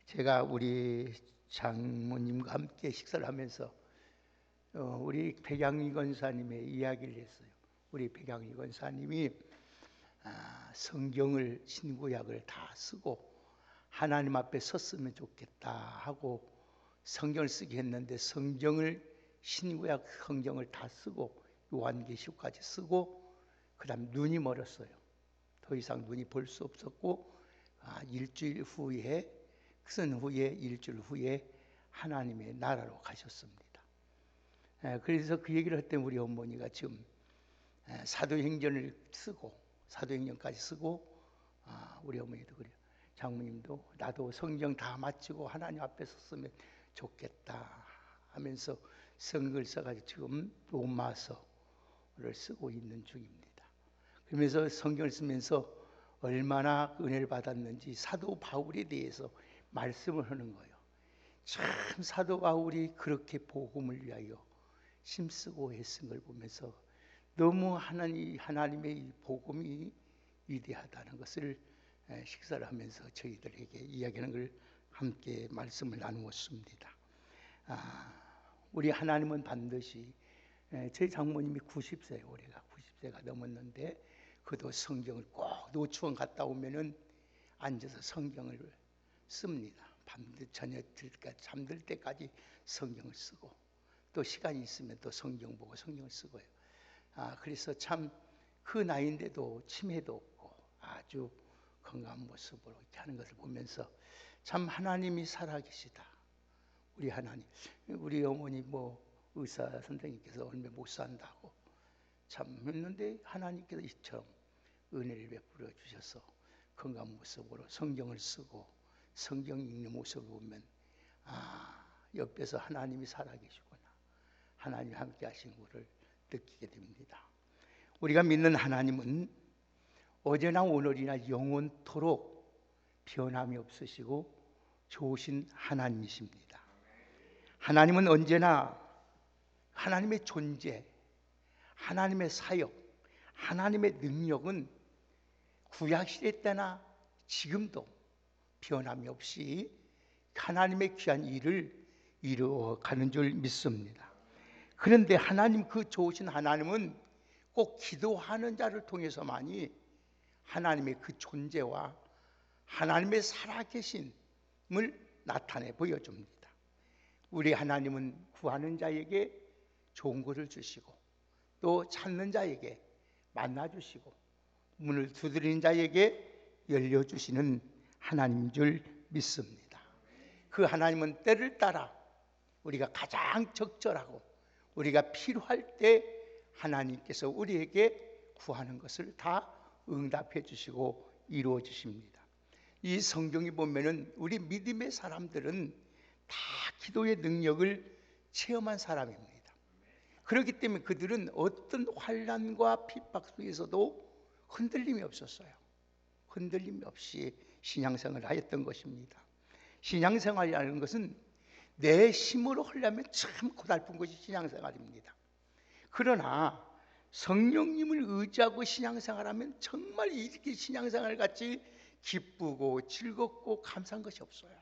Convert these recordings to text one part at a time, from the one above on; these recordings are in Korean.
제가 우리 장모님과 함께 식사를 하면서 우리 백양희 권사님의 이야기를 했어요. 우리 백양희 권사님이 성경을 신구약을 다 쓰고 하나님 앞에 섰으면 좋겠다 하고 성경을 쓰게 했는데 성경을 신구약 성경을 다 쓰고 요한계시록까지 쓰고 그다음 눈이 멀었어요. 더 이상 눈이 볼 수 없었고 일주일 후에 일주일 후에 하나님의 나라로 가셨습니다. 그래서 그 얘기를 할 때 우리 어머니가 지금 사도행전을 쓰고 사도행전까지 쓰고 우리 어머니도 그래요. 장모님도 나도 성경 다 마치고 하나님 앞에 섰으면 좋겠다 하면서 성경을 써가지고 지금 로마서를 쓰고 있는 중입니다. 그러면서 성경을 쓰면서 얼마나 은혜를 받았는지 사도 바울에 대해서 말씀을 하는 거예요. 참 사도 바울이 그렇게 복음을 위하여 힘쓰고 애쓴 걸 보면서 너무 하나님의 이 복음이 위대하다는 것을 식사를 하면서 저희들에게 이야기하는 걸 함께 말씀을 나누었습니다. 우리 하나님은 반드시 제 장모님이 90세 올해가 90세가 넘었는데 그도 성경을 꼭 노추원 갔다 오면은 앉아서 성경을 씁니다. 밤늦 저녁 잠들 때까지 성경을 쓰고 또 시간이 있으면 또 성경 보고 성경을 쓰고요. 그래서 참 그 나이인데도 치매도 없고 아주 건강한 모습으로 이렇게 하는 것을 보면서 참 하나님이 살아계시다. 우리 하나님, 우리 어머니 의사 선생님께서 얼마 못 산다고 참 했는데 하나님께서 이처럼 은혜를 베풀어 주셔서 건강한 모습으로 성경을 쓰고 성경 읽는 모습을 보면 옆에서 하나님이 살아계시구나, 하나님이 함께 하신 것을 느끼게 됩니다. 우리가 믿는 하나님은 어제나 오늘이나 영원토록 변함이 없으시고 좋으신 하나님이십니다. 하나님은 언제나 하나님의 존재, 하나님의 사역, 하나님의 능력은 구약시대 때나 지금도 변함이 없이 하나님의 귀한 일을 이루어가는 줄 믿습니다. 그런데 하나님, 그 좋으신 하나님은 꼭 기도하는 자를 통해서만이 하나님의 그 존재와 하나님의 살아계심을 나타내 보여줍니다. 우리 하나님은 구하는 자에게 좋은 것을 주시고 또 찾는 자에게 만나주시고 문을 두드리는 자에게 열려주시는 하나님인 줄 믿습니다. 그 하나님은 때를 따라 우리가 가장 적절하고 우리가 필요할 때 하나님께서 우리에게 구하는 것을 다 응답해 주시고 이루어 주십니다. 이 성경에 보면은 우리 믿음의 사람들은 다 기도의 능력을 체험한 사람입니다. 그렇기 때문에 그들은 어떤 환난과 핍박 속에서도 흔들림이 없었어요. 흔들림이 없이 신앙생활을 하였던 것입니다. 신앙생활이라는 것은 내 힘으로 하려면 참 고달픈 것이 신앙생활입니다. 그러나 성령님을 의지하고 신앙생활하면 정말 이렇게 신앙생활같이 기쁘고 즐겁고 감사한 것이 없어요.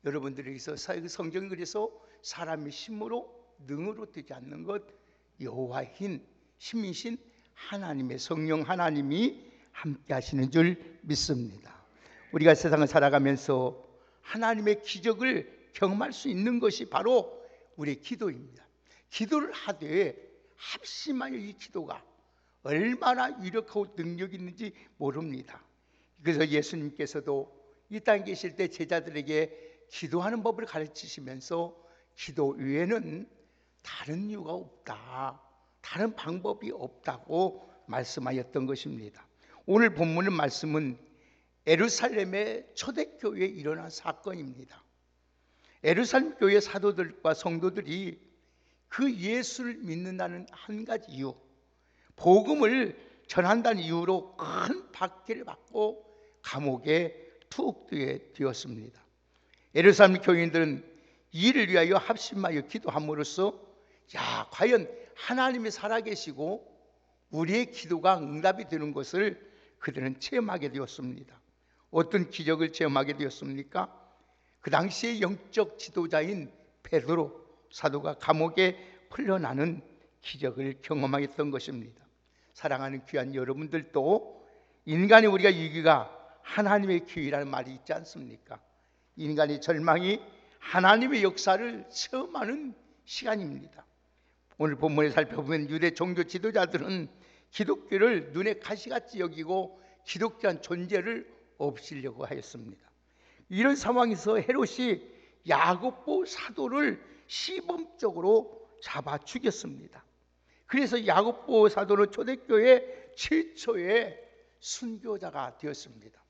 여러분들에게서 성경이 그래서 사람의 힘으로 능으로 되지 않는 것, 여호와의 힘이신 하나님의 성령 하나님이 함께 하시는 줄 믿습니다. 우리가 세상을 살아가면서 하나님의 기적을 경험할 수 있는 것이 바로 우리의 기도입니다. 기도를 하되 합심하여 이 기도가 얼마나 위력하고 능력이 있는지 모릅니다. 그래서 예수님께서도 이 땅에 계실 때 제자들에게 기도하는 법을 가르치시면서 기도 외에는 다른 이유가 없다, 다른 방법이 없다고 말씀하였던 것입니다. 오늘 본문의 말씀은 예루살렘의 초대교회에 일어난 사건입니다. 예루살렘 교회 사도들과 성도들이 그 예수를 믿는다는 한 가지 이유, 복음을 전한다는 이유로 큰 박해를 받고 감옥에 투옥되었습니다. 예루살렘 교인들은 이를 위하여 합심하여 기도함으로써 과연 하나님이 살아계시고 우리의 기도가 응답이 되는 것을 그들은 체험하게 되었습니다. 어떤 기적을 체험하게 되었습니까? 그 당시의 영적 지도자인 베드로 사도가 감옥에 풀려나는 기적을 경험하였던 것입니다. 사랑하는 귀한 여러분들도 인간의 우리가 위기가 하나님의 기회라는 말이 있지 않습니까? 인간의 절망이 하나님의 역사를 체험하는 시간입니다. 오늘 본문에 살펴보면 유대 종교 지도자들은 기독교를 눈에 가시같이 여기고 기독교한 존재를 없애려고 하였습니다. 이런 상황에서 헤롯이 야고보 사도를 시범적으로 잡아 죽였습니다. 그래서 야고보 사도는 초대교회 최초의 순교자가 되었습니다.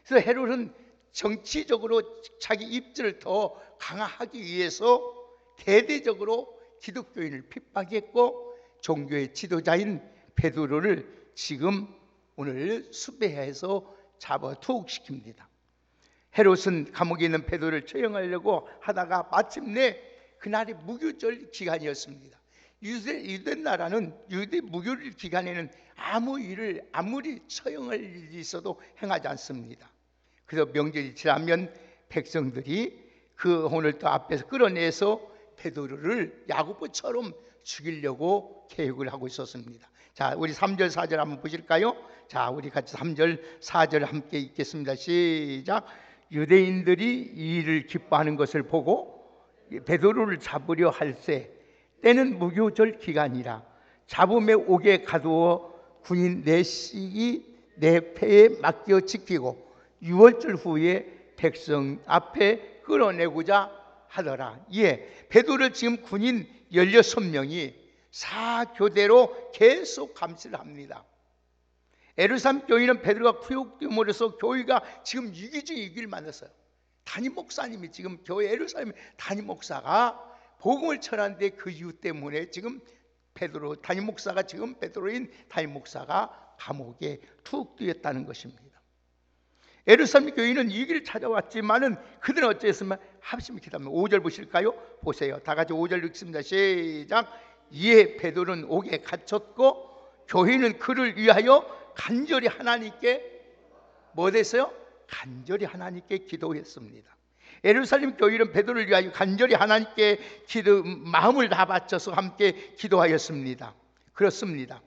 그래서 헤롯은 정치적으로 자기 입지를 더 강화하기 위해서 대대적으로 기독교인을 핍박했고 종교의 지도자인 베드로를 지금 오늘 수배해서 잡아 투옥시킵니다. 헤롯은 감옥에 있는 베드로를 처형하려고 하다가 마침내 그날이 무교절 기간이었습니다. 유대 나라는 유대 무교절 기간에는 아무 일을 아무리 처형할 일이 있어도 행하지 않습니다. 그래서 명절이 지나면 백성들이 그 오늘 또 앞에서 끌어내서 베드로를 야고보처럼 죽이려고 계획을 하고 있었습니다. 자, 우리 3절 4절 한번 보실까요? 자, 우리 같이 3절 4절 함께 읽겠습니다. 시작. 유대인들이 이 일을 기뻐하는 것을 보고 베드로를 잡으려 할새 때는 무교절 기간이라 잡음에 옥에 가두어 군인 4씩이 내 패에 맡겨 지키고 6월절 후에 백성 앞에 끌어내고자 하더라. 예, 베드로를 지금 군인 16명이 사교대로 계속 감시를 합니다. 예루살렘 교회는 베드로가 구역됨으로써 교회가 지금 위기중에 위기를 만났어요. 담임 목사님이 지금 교회 예루살렘 담임 목사가 복음을 전하는데 그 이유 때문에 지금 베드로 담임 목사가 지금 베드로인 담임 목사가 감옥에 투옥되었다는 것입니다. 예루살렘 교회는 위기를 찾아왔지만은 그들은 어찌했으면 합심을 기도합니다. 5절 보실까요? 보세요. 다 같이 5절 읽습니다. 시작. 이에 베드로는 옥에 갇혔고 교회는 그를 위하여 간절히 하나님께 뭐 됐어요? 간절히 하나님께 기도했습니다. 예루살렘 교회는 베드로를 위하여 간절히 하나님께 마음을 다 바쳐서 함께 기도하였습니다. 그렇습니다.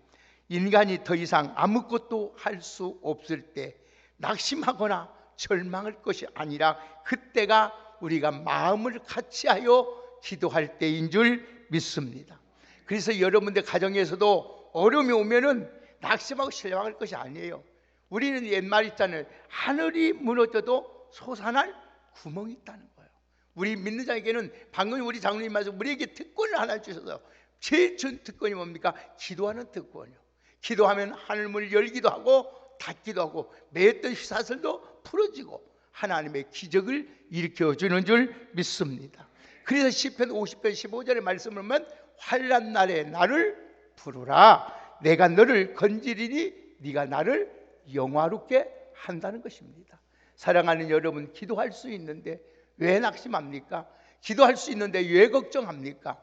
인간이 더 이상 아무것도 할 수 없을 때 낙심하거나 절망할 것이 아니라 그때가 우리가 마음을 같이하여 기도할 때인 줄 믿습니다. 그래서 여러분들 가정에서도 어려움이 오면은 낙심하고 실망할 것이 아니에요. 우리는 옛말 있잖아요. 하늘이 무너져도 솟아날 구멍이 있다는 거예요. 우리 믿는 자에게는 방금 우리 장로님 말씀 우리에게 특권을 하나 주셔서 제일 큰 특권이 뭡니까? 기도하는 특권이요. 기도하면 하늘문을 열기도 하고 닫기도 하고 매였던 휘사슬도 풀어지고 하나님의 기적을 일으켜주는 줄 믿습니다. 그래서 시편 50편 15절의 말씀을 보면 환난 날에 나를 부르라 내가 너를 건지리니 네가 나를 영화롭게 한다는 것입니다. 사랑하는 여러분, 기도할 수 있는데 왜 낙심합니까? 기도할 수 있는데 왜 걱정합니까?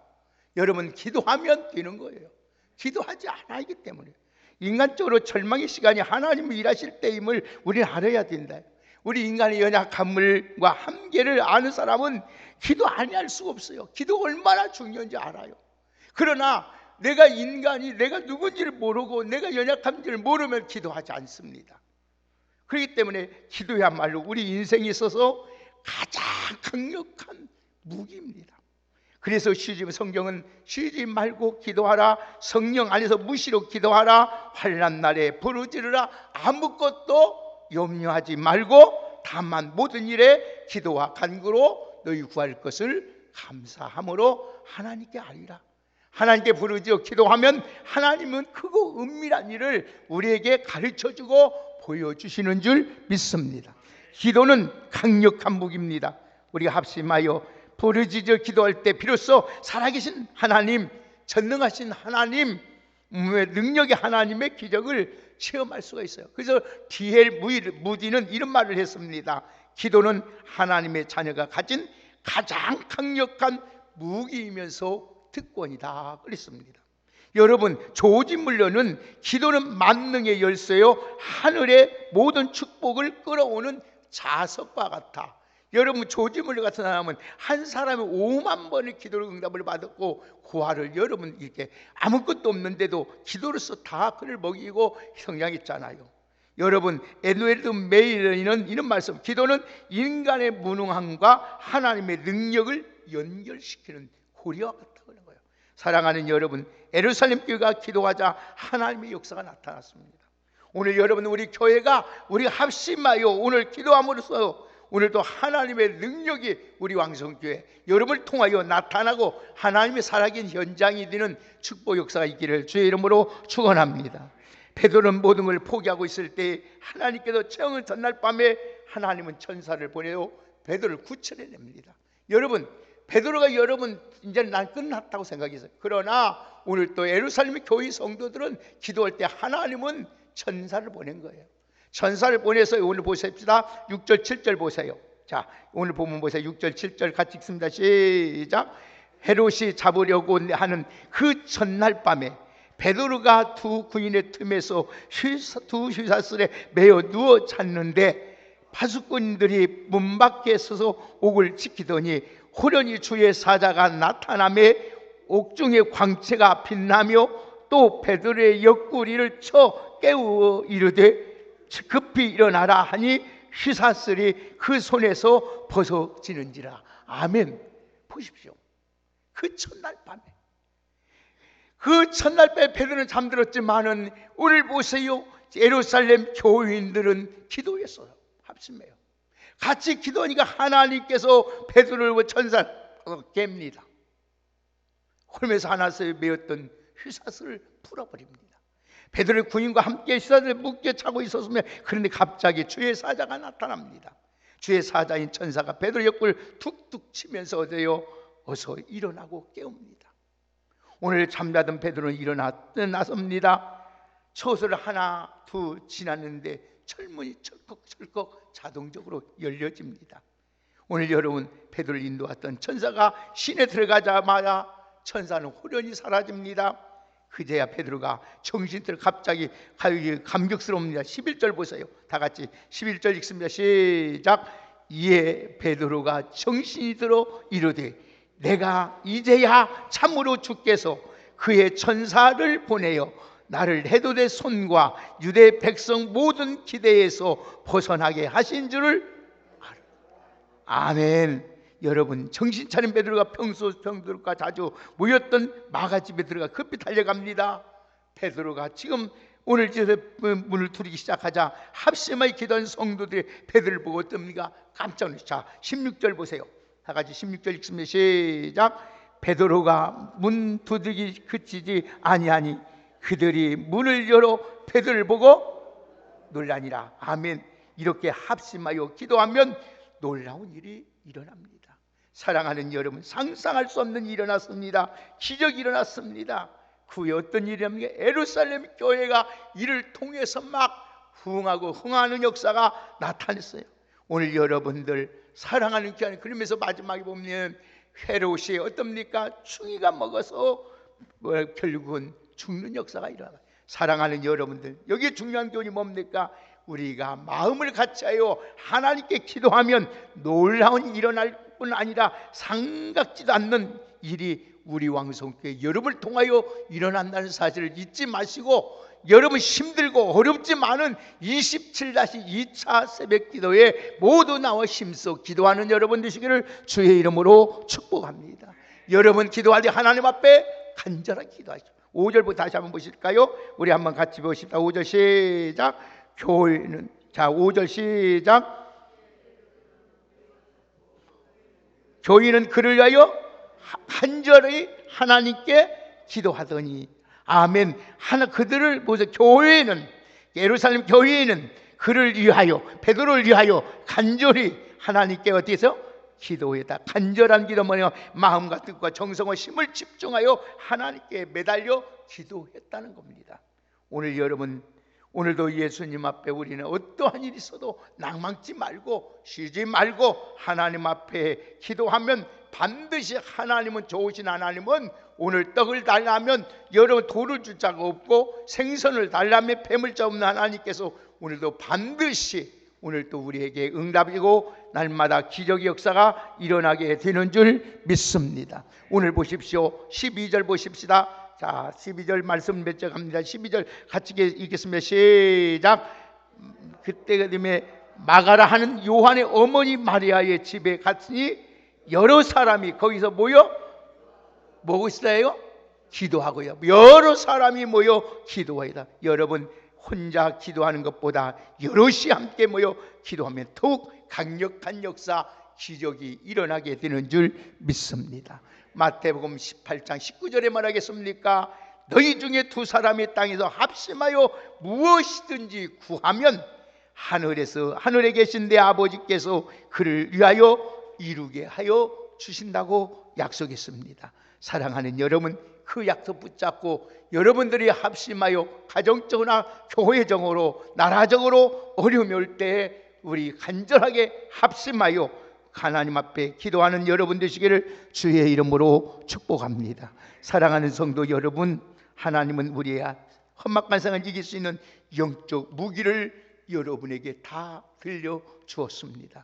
여러분, 기도하면 되는 거예요. 기도하지 않았기 때문에. 인간적으로 절망의 시간이 하나님이 일하실 때임을 우리는 알아야 된다. 우리 인간의 연약함과 한계를 아는 사람은 기도 안 할 수가 없어요. 기도가 얼마나 중요한지 알아요. 그러나 내가 인간이 내가 누군지를 모르고 내가 연약한지를 모르면 기도하지 않습니다. 그렇기 때문에 기도야말로 우리 인생에 있어서 가장 강력한 무기입니다. 그래서 성경은 쉬지 말고 기도하라, 성령 안에서 무시로 기도하라, 환난 날에 부르짖으라, 아무것도 염려하지 말고 다만 모든 일에 기도와 간구로 너희 구할 것을 감사함으로 하나님께 아리라. 하나님께 부르짖어 기도하면 하나님은 크고 은밀한 일을 우리에게 가르쳐주고 보여주시는 줄 믿습니다. 기도는 강력한 무기입니다. 우리가 합심하여 부르짖어 기도할 때 비로소 살아계신 하나님, 전능하신 하나님, 능력의 하나님의 기적을 체험할 수가 있어요. 그래서 디엘 무디는 이런 말을 했습니다. 기도는 하나님의 자녀가 가진 가장 강력한 무기이면서 특권이다 그랬습니다. 여러분, 조지 물러는 기도는 만능의 열쇠요 하늘의 모든 축복을 끌어오는 자석과 같아. 여러분 조지물 같은 사람은 한 사람이 5만 번의 기도를 응답을 받았고 고아를 여러분 이렇게 아무것도 없는데도 기도로서 다 그를 먹이고 성장했잖아요. 여러분 에드웨드 메이런은 이런 말씀, 기도는 인간의 무능함과 하나님의 능력을 연결시키는 고리와 같다는 거예요. 사랑하는 여러분, 예루살렘 교회가 기도하자 하나님의 역사가 나타났습니다. 오늘 여러분 우리 교회가 우리 합심하여 오늘 기도함으로써 오늘도 하나님의 능력이 우리 왕성교회 여러분을 통하여 나타나고 하나님의 살아계신 현장이 되는 축복 역사가 있기를 주의 이름으로 축원합니다. 베드로는 모든 걸 포기하고 있을 때 하나님께서 청을 전날 밤에 하나님은 천사를 보내어 베드로를 구출해냅니다. 여러분 베드로가 여러분 이제 난 끝났다고 생각했어요. 그러나 오늘 또 예루살렘 교회 성도들은 기도할 때 하나님은 천사를 보낸 거예요. 천사를 보내서 오늘 보십시다. 6절 7절 보세요. 자, 오늘 보면 보세요. 6절 7절 같이 읽습니다. 시작. 헤롯이 잡으려고 하는 그 전날 밤에 베드로가 두 군인의 틈에서 두 휘사슬에 매어 누워 잤는데 파수꾼들이 문 밖에 서서 옥을 지키더니 호련히 주의 사자가 나타나매 옥중의 광채가 빛나며 또 베드로의 옆구리를 쳐 깨우어 이르되 급히 일어나라 하니 휘사슬이 그 손에서 벗어지는지라. 아멘. 보십시오. 그 첫날 밤에 베드로는 잠들었지만은 오늘 보세요. 예루살렘 교인들은 기도했어요. 합심해요. 같이 기도하니까 하나님께서 베드로를 천사를 깹니다. 홀면서 하나씩 메었던 휘사슬을 풀어버립니다. 베드로의 군인과 함께 휘사슬에 묶여 차고 있었으면 그런데 갑자기 주의 사자가 나타납니다. 주의 사자인 천사가 베드로의 옆구리를 툭툭 치면서 어서 일어나고 깨웁니다. 오늘 잠자던 베드로는 일어났습니다. 초소를 하나 두 지났는데 철문이 철컥철컥 자동적으로 열려집니다. 오늘 여러분 베드로를 인도했던 천사가 신에 들어가자마자 천사는 호련히 사라집니다. 그제야 베드로가 정신들어 갑자기 감격스러웁니다. 11절 보세요. 다 같이 11절 읽습니다. 시작. 이에 베드로가 정신이 들어 이르되 내가 이제야 참으로 주께서 그의 천사를 보내어 나를 헤롯의 손과 유대 백성 모든 기대에서 벗어나게 하신 줄을 알아. 아멘. 여러분 정신 차린 베드로가 평소 성도들과 자주 모였던 마가집에 들어가 급히 달려갑니다. 베드로가 지금 오늘 집에 문을 두드리기 시작하자 합심하게 기도한 성도들이 베드로를 보고 뜹니다. 깜짝 놀랐어요. 자 16절 보세요. 다 같이 16절 읽습니다. 시작. 베드로가 문 두드리기 그치지 아니하니 그들이 문을 열어 베드로를 보고 놀라니라. 아멘. 이렇게 합심하여 기도하면 놀라운 일이 일어납니다. 사랑하는 여러분, 상상할 수 없는 일이 일어났습니다. 기적이 일어났습니다. 그 후에 어떤 일이 일어납니까? 예루살렘 교회가 이를 통해서 막 흥하는 역사가 나타났어요. 오늘 여러분들 사랑하는 교회, 그러면서 마지막에 보면 헤롯이 어떻습니까? 충이가 먹어서 결국은 죽는 역사가 일어나요. 사랑하는 여러분들, 여기에 중요한 교훈이 뭡니까? 우리가 마음을 같이하여 하나님께 기도하면 놀라운 일이 일어날 뿐 아니라 생각지도 않는 일이 우리 왕성교회 여러분을 통하여 일어난다는 사실을 잊지 마시고, 여러분 힘들고 어렵지만은 27-2차 새벽 기도에 모두 나와 힘써 기도하는 여러분 되시기를 주의 이름으로 축복합니다. 여러분 기도할 때 하나님 앞에 간절하게 기도하시오. 5절부터 다시 한번 보실까요? 우리 한번 같이 보십시다. 5절 시작. 교회는, 자 5절 시작. 교인은 그를 위하여 간절히 하나님께 기도하더니, 아멘. 그들을 보세요. 교회는, 예루살렘 교회는 그를 위하여, 베드로를 위하여 간절히 하나님께 어디서 기도했다. 간절한 기도 뭐냐? 마음과 뜻과 정성과 힘을 집중하여 하나님께 매달려 기도했다는 겁니다. 오늘 여러분, 오늘도 예수님 앞에 우리는 어떠한 일이 있어도 낭망치 말고 쉬지 말고 하나님 앞에 기도하면 반드시 하나님은, 좋으신 하나님은 오늘 떡을 달라면 여러분 돌을 줄 자가 없고, 생선을 달라면 뱀을 자 없는 하나님께서 오늘도 반드시 오늘도 우리에게 응답이고 날마다 기적의 역사가 일어나게 되는 줄 믿습니다. 오늘 보십시오. 12절 보십시다. 자, 12절 말씀 몇 절 갑니다. 12절 같이 읽겠습니다. 시작. 그때가 되면 마가라 하는 요한의 어머니 마리아의 집에 갔으니 여러 사람이 거기서 모여 뭐고 있어요? 기도하고요. 여러 사람이 모여 기도하다. 여러분 혼자 기도하는 것보다 여럿이 함께 모여 기도하면 더욱 강력한 역사, 기적이 일어나게 되는 줄 믿습니다. 마태복음 18장 19절에 말하겠습니까? 너희 중에 두 사람이 땅에서 합심하여 무엇이든지 구하면 하늘에 계신 내 아버지께서 그를 위하여 이루게 하여 주신다고 약속했습니다. 사랑하는 여러분, 그 약속 붙잡고 여러분들이 합심하여 가정적으로나 교회적으로 나라적으로 어려움이 올 때 우리 간절하게 합심하여 하나님 앞에 기도하는 여러분 되시기를 주의 이름으로 축복합니다. 사랑하는 성도 여러분, 하나님은 우리의 험악한 세상을 이길 수 있는 영적 무기를 여러분에게 다 들려주었습니다.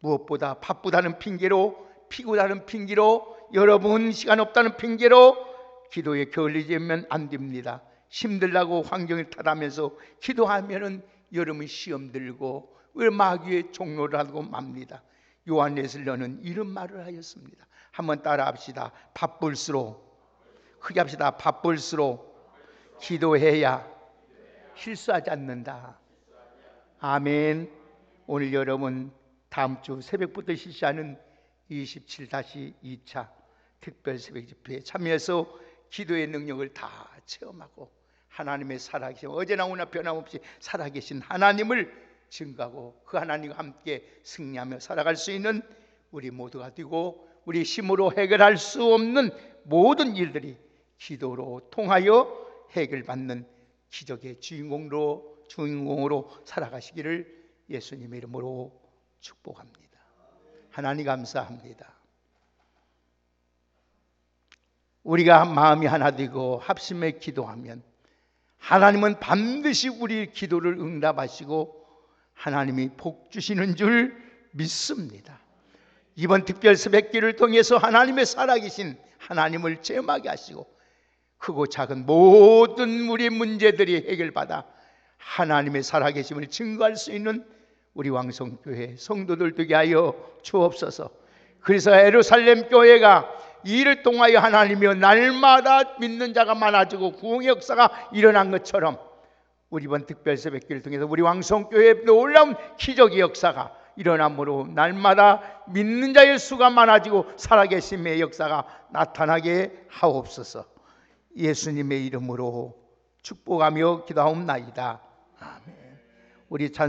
무엇보다 바쁘다는 핑계로, 피곤하다는 핑계로, 여러분 시간 없다는 핑계로 기도에 게을리면 안 됩니다. 힘들다고 환경을 탓하면서 기도하면은 여러분 시험 들고 마귀의 종로를 하고 맙니다. 요한예술로는 이런 말을 하였습니다. 한번 따라합시다. 바쁠수록, 크게 합시다. 바쁠수록 기도해야 실수하지 않는다. 아멘. 오늘 여러분 다음 주 새벽부터 실시하는 27-2차 특별 새벽 집회에 참여해서 기도의 능력을 다 체험하고 하나님의 살아계신, 어제나 오나 변함없이 살아계신 하나님을 증거하고 그 하나님과 함께 승리하며 살아갈 수 있는 우리 모두가 되고, 우리 힘으로 해결할 수 없는 모든 일들이 기도로 통하여 해결받는 기적의 주인공으로 살아가시기를 예수님의 이름으로 축복합니다. 하나님 감사합니다. 우리가 마음이 하나 되고 합심해 기도하면 하나님은 반드시 우리 기도를 응답하시고 하나님이 복 주시는 줄 믿습니다. 이번 특별 새벽기를 통해서 하나님의 살아계신 하나님을 체험하게 하시고 크고 작은 모든 우리 문제들이 해결받아 하나님의 살아계심을 증거할 수 있는 우리 왕성교회 성도들 되게 하여 주옵소서. 그래서 예루살렘 교회가 이 일을 통하여 하나님이여 날마다 믿는 자가 많아지고 구원의 역사가 일어난 것처럼 우리 이번 특별 새벽기를 통해서 우리 왕성교회에 놀라운 기적의 역사가 일어남으로 날마다 믿는 자의 수가 많아지고 살아계심의 역사가 나타나게 하옵소서. 예수님의 이름으로 축복하며 기도하옵나이다. 아멘. 우리 찬송